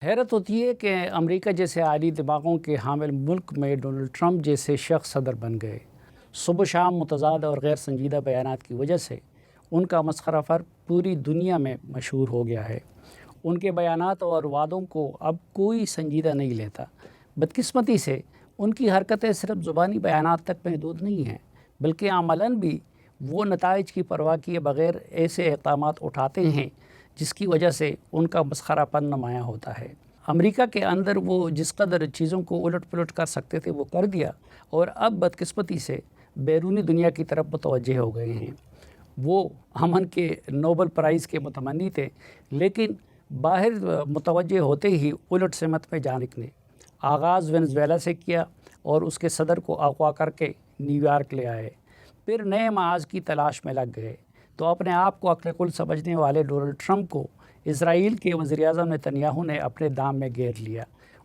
حیرت ہوتی ہے کہ امریکہ جیسے عالی دماغوں کے حامل ملک میں ڈونلڈ ٹرمپ جیسے شخص صدر بن گئے۔ صبح شام متضاد اور غیر سنجیدہ بیانات کی وجہ سے ان کا مسخرہ فرق پوری دنیا میں مشہور ہو گیا ہے۔ ان کے بیانات اور وعدوں کو اب کوئی سنجیدہ نہیں لیتا۔ بدقسمتی سے ان کی حرکتیں صرف زبانی بیانات تک محدود نہیں ہیں، بلکہ عملاً بھی وہ نتائج کی پرواہ کیے بغیر ایسے اقدامات اٹھاتے ہیں جس کی وجہ سے ان کا مسخرہ پن نمایاں ہوتا ہے۔ امریکہ کے اندر وہ جس قدر چیزوں کو الٹ پلٹ کر سکتے تھے وہ کر دیا، اور اب بدقسمتی سے بیرونی دنیا کی طرف متوجہ ہو گئے ہیں۔ وہ امن کے نوبل پرائز کے متمنی تھے، لیکن باہر متوجہ ہوتے ہی الٹ سمت میں جا نکلے۔ آغاز وینزویلا سے کیا اور اس کے صدر کو اغوا کر کے نیو یارک لے آئے، پھر نئے معاذ کی تلاش میں لگ گئے تو اپنے آپ کو عقل کل سمجھنے والے ڈونلڈ ٹرمپ کو اسرائیل کے وزیر اعظم نتنیاہو نے اپنے دام میں گھیر لیا۔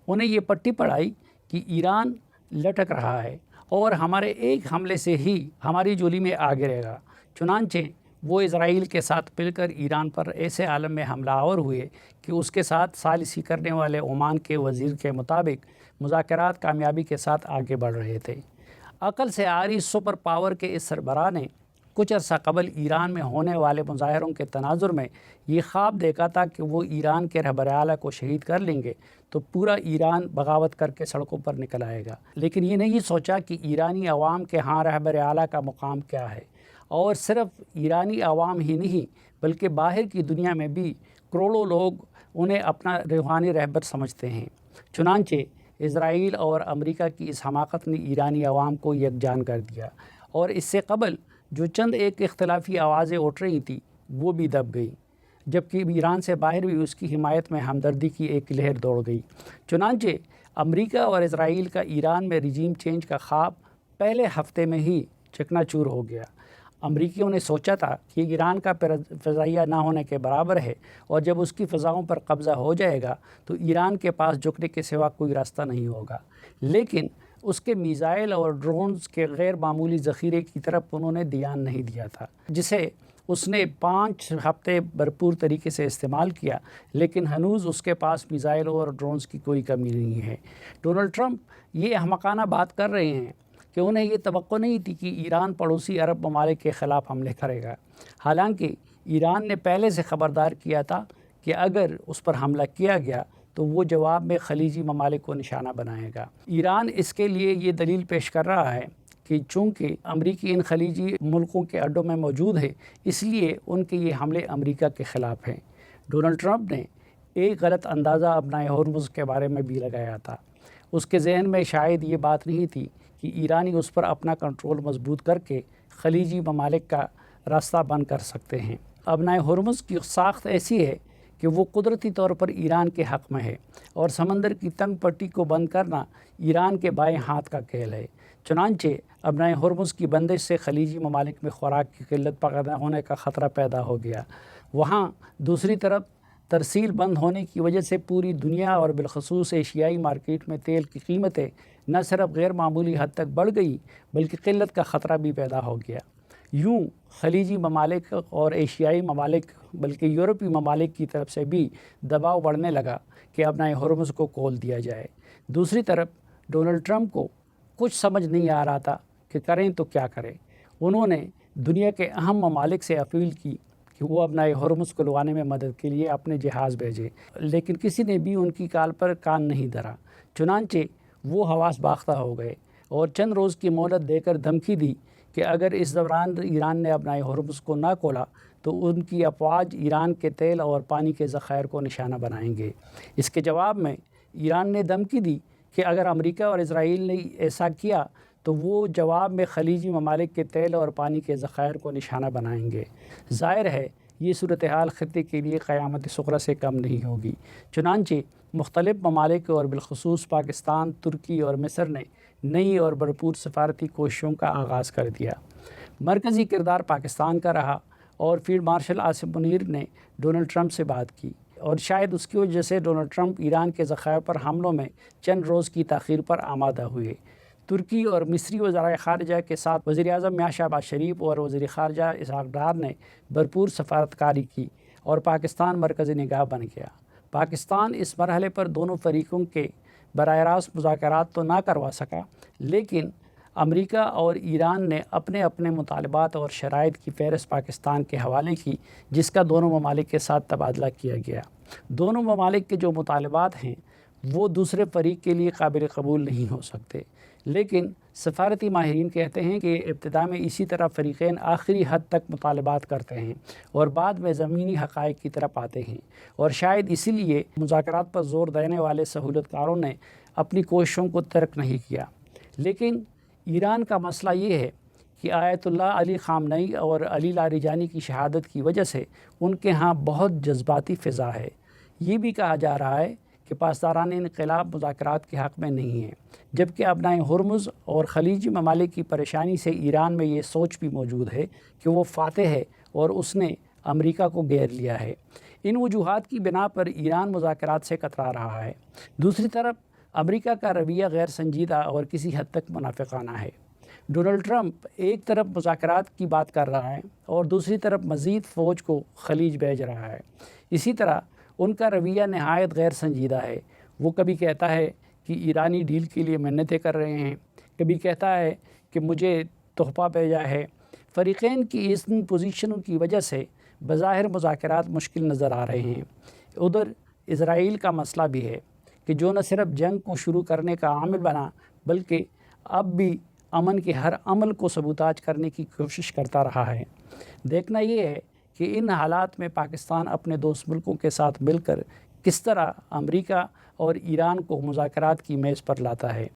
انہیں یہ پٹی پڑھائی کہ ایران لٹک رہا ہے اور ہمارے ایک حملے سے ہی ہماری جولی میں آ گرے گا۔ چنانچہ وہ اسرائیل کے ساتھ مل کر ایران پر ایسے عالم میں حملہ آور ہوئے کہ اس کے ساتھ ثالثی کرنے والے عمان کے وزیر کے مطابق مذاکرات کامیابی کے ساتھ آگے بڑھ رہے تھے۔ عقل سے عاری سپر پاور کے اس سربراہ نے کچھ عرصہ قبل ایران میں ہونے والے مظاہروں کے تناظر میں یہ خواب دیکھا تھا کہ وہ ایران کے رہبر اعلیٰ کو شہید کر لیں گے تو پورا ایران بغاوت کر کے سڑکوں پر نکل آئے گا، لیکن یہ نہیں سوچا کہ ایرانی عوام کے ہاں رہبر اعلیٰ کا مقام کیا ہے، اور صرف ایرانی عوام ہی نہیں بلکہ باہر کی دنیا میں بھی کروڑوں لوگ انہیں اپنا روحانی رہبر سمجھتے ہیں۔ چنانچہ اسرائیل اور امریکہ کی اس حماقت نے ایرانی عوام کو یکجان کر دیا، اور اس سے قبل جو چند ایک اختلافی آوازیں اٹھ رہی تھیں وہ بھی دب گئی، جبکہ ایران سے باہر بھی اس کی حمایت میں ہمدردی کی ایک لہر دوڑ گئی۔ چنانچہ امریکہ اور اسرائیل کا ایران میں رجیم چینج کا خواب پہلے ہفتے میں ہی چکنا چور ہو گیا۔ امریکیوں نے سوچا تھا کہ ایران کا فضائیہ نہ ہونے کے برابر ہے، اور جب اس کی فضاؤں پر قبضہ ہو جائے گا تو ایران کے پاس جھکنے کے سوا کوئی راستہ نہیں ہوگا، لیکن اس کے میزائل اور ڈرونز کے غیر معمولی ذخیرے کی طرف انہوں نے دھیان نہیں دیا تھا، جسے اس نے 5 ہفتے بھرپور طریقے سے استعمال کیا، لیکن ہنوز اس کے پاس میزائل اور ڈرونز کی کوئی کمی نہیں ہے۔ ڈونلڈ ٹرمپ یہ احمقانہ بات کر رہے ہیں کہ انہیں یہ توقع نہیں تھی کہ ایران پڑوسی عرب ممالک کے خلاف حملے کرے گا، حالانکہ ایران نے پہلے سے خبردار کیا تھا کہ اگر اس پر حملہ کیا گیا تو وہ جواب میں خلیجی ممالک کو نشانہ بنائے گا۔ ایران اس کے لیے یہ دلیل پیش کر رہا ہے کہ چونکہ امریکی ان خلیجی ملکوں کے اڈوں میں موجود ہے، اس لیے ان کے یہ حملے امریکہ کے خلاف ہیں۔ ڈونلڈ ٹرمپ نے ایک غلط اندازہ اپنا ہرمز کے بارے میں بھی لگایا تھا۔ اس کے ذہن میں شاید یہ بات نہیں تھی کہ ایرانی اس پر اپنا کنٹرول مضبوط کر کے خلیجی ممالک کا راستہ بند کر سکتے ہیں۔ ابنائے ہرمز کی ساخت ایسی ہے کہ وہ قدرتی طور پر ایران کے حق میں ہے، اور سمندر کی تنگ پٹی کو بند کرنا ایران کے بائیں ہاتھ کا کھیل ہے۔ چنانچہ ابنائے ہرمز کی بندش سے خلیجی ممالک میں خوراک کی قلت پیدا ہونے کا خطرہ پیدا ہو گیا۔ وہاں دوسری طرف ترسیل بند ہونے کی وجہ سے پوری دنیا اور بالخصوص ایشیائی مارکیٹ میں تیل کی قیمتیں نہ صرف غیر معمولی حد تک بڑھ گئی بلکہ قلت کا خطرہ بھی پیدا ہو گیا۔ یوں خلیجی ممالک اور ایشیائی ممالک بلکہ یورپی ممالک کی طرف سے بھی دباؤ بڑھنے لگا کہ ابنائے ہرمز کو کھول دیا جائے۔ دوسری طرف ڈونلڈ ٹرمپ کو کچھ سمجھ نہیں آ رہا تھا کہ کریں تو کیا کریں۔ انہوں نے دنیا کے اہم ممالک سے اپیل کی کہ وہ ابنائے ہرمز کو لگانے میں مدد کے لیے اپنے جہاز بھیجے، لیکن کسی نے بھی ان کی کال پر کان نہیں دھرا۔ چنانچہ وہ حواس باختہ ہو گئے اور چند روز کی مہلت دے کر دھمکی دی کہ اگر اس دوران ایران نے ابنائے ہرمز کو نہ کھولا تو ان کی افواج ایران کے تیل اور پانی کے ذخائر کو نشانہ بنائیں گے۔ اس کے جواب میں ایران نے دھمکی دی کہ اگر امریکہ اور اسرائیل نے ایسا کیا تو وہ جواب میں خلیجی ممالک کے تیل اور پانی کے ذخائر کو نشانہ بنائیں گے۔ ظاہر ہے یہ صورتحال خطے کے لیے قیامت صغری سے کم نہیں ہوگی۔ چنانچہ مختلف ممالک اور بالخصوص پاکستان، ترکی اور مصر نے نئی اور بھرپور سفارتی کوششوں کا آغاز کر دیا۔ مرکزی کردار پاکستان کا رہا، اور فیلڈ مارشل عاصم منیر نے ڈونلڈ ٹرمپ سے بات کی، اور شاید اس کی وجہ سے ڈونلڈ ٹرمپ ایران کے ذخائر پر حملوں میں چند روز کی تاخیر پر آمادہ ہوئے۔ ترکی اور مصری وزرائے خارجہ کے ساتھ وزیر اعظم میاں شہباز شریف اور وزیر خارجہ اسحاق ڈار نے بھرپور سفارت کاری کی، اور پاکستان مرکز نگاہ بن گیا۔ پاکستان اس مرحلے پر دونوں فریقوں کے براہ راست مذاکرات تو نہ کروا سکا، لیکن امریکہ اور ایران نے اپنے اپنے مطالبات اور شرائط کی فہرست پاکستان کے حوالے کی، جس کا دونوں ممالک کے ساتھ تبادلہ کیا گیا۔ دونوں ممالک کے جو مطالبات ہیں وہ دوسرے فریق کے لیے قابل قبول نہیں ہو سکتے، لیکن سفارتی ماہرین کہتے ہیں کہ ابتدا میں اسی طرح فریقین آخری حد تک مطالبات کرتے ہیں اور بعد میں زمینی حقائق کی طرف آتے ہیں، اور شاید اسی لیے مذاکرات پر زور دینے والے سہولت کاروں نے اپنی کوششوں کو ترک نہیں کیا۔ لیکن ایران کا مسئلہ یہ ہے کہ آیت اللہ علی خامنئی اور علی لاریجانی کی شہادت کی وجہ سے ان کے ہاں بہت جذباتی فضا ہے۔ یہ بھی کہا جا رہا ہے کہ پاسداران انقلاب مذاکرات کے حق میں نہیں ہیں، جبکہ ابنائے ہرمز اور خلیجی ممالک کی پریشانی سے ایران میں یہ سوچ بھی موجود ہے کہ وہ فاتح ہے اور اس نے امریکہ کو گھیر لیا ہے۔ ان وجوہات کی بنا پر ایران مذاکرات سے کترا رہا ہے۔ دوسری طرف امریکہ کا رویہ غیر سنجیدہ اور کسی حد تک منافقانہ ہے۔ ڈونلڈ ٹرمپ ایک طرف مذاکرات کی بات کر رہا ہے اور دوسری طرف مزید فوج کو خلیج بھیج رہا ہے۔ اسی طرح ان کا رویہ نہایت غیر سنجیدہ ہے۔ وہ کبھی کہتا ہے کہ ایرانی ڈیل کے لیے منتیں کر رہے ہیں، کبھی کہتا ہے کہ مجھے تحفہ بھیجا ہے۔ فریقین کی ان پوزیشنوں کی وجہ سے بظاہر مذاکرات مشکل نظر آ رہے ہیں۔ ادھر اسرائیل کا مسئلہ بھی ہے کہ جو نہ صرف جنگ کو شروع کرنے کا عامل بنا، بلکہ اب بھی امن کے ہر عمل کو سبوتاج کرنے کی کوشش کرتا رہا ہے۔ دیکھنا یہ ہے کہ ان حالات میں پاکستان اپنے دوست ملکوں کے ساتھ مل کر کس طرح امریکہ اور ایران کو مذاکرات کی میز پر لاتا ہے۔